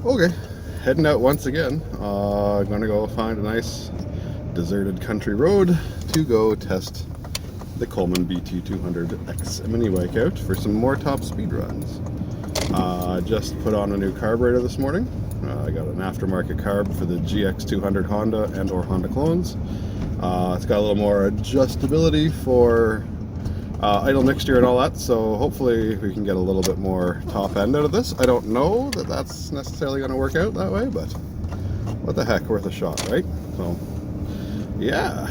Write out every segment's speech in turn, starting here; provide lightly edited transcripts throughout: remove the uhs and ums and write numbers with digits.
Okay, heading out once again. Gonna go find a nice deserted country road to go test the Coleman BT200X mini bike out for some more top speed runs. Just put on a new carburetor this morning. I got an aftermarket carb for the GX200 Honda and or Honda clones. It's got a little more adjustability for idle mixture and all that, so hopefully we can get a little bit more top end out of this. I don't know that that's necessarily going to work out that way, but what the heck, worth a shot, right? So yeah,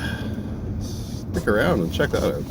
stick around and check that out.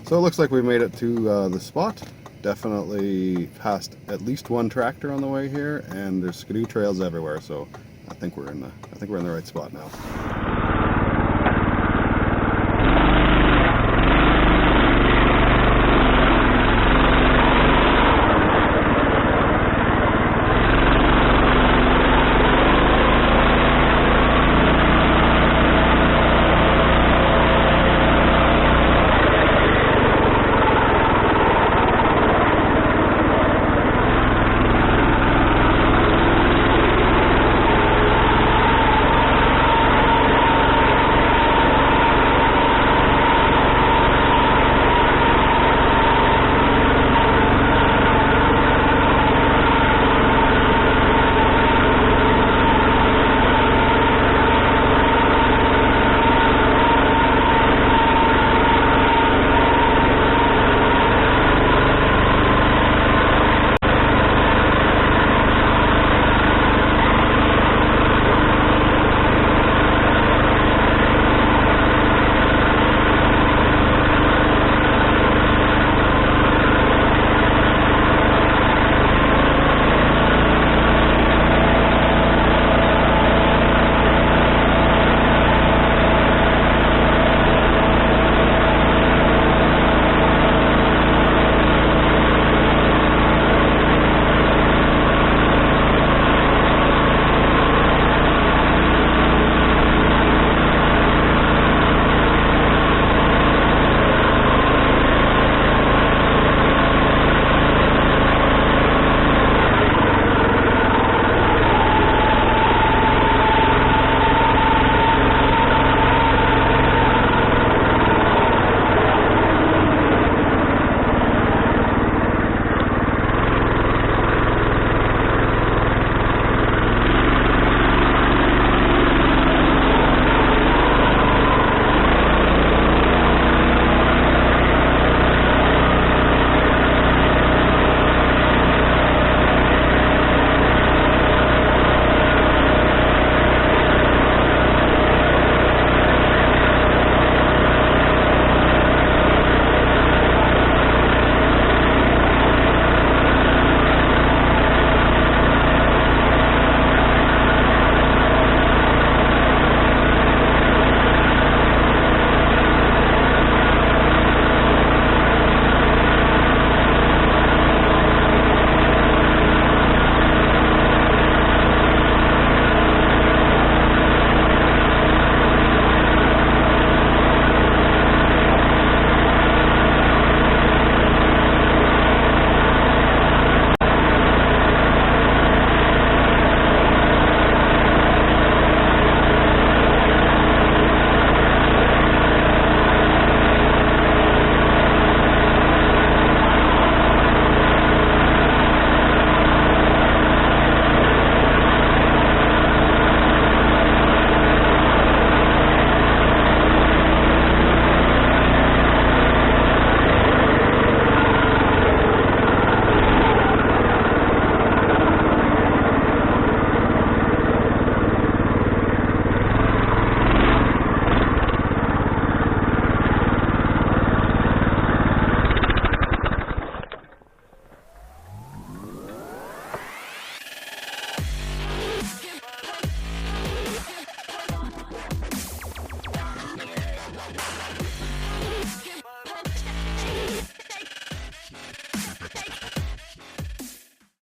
So it looks like we made it to the spot. Definitely passed at least one tractor on the way here, and there's skidoo trails everywhere. So I think we're in the right spot now.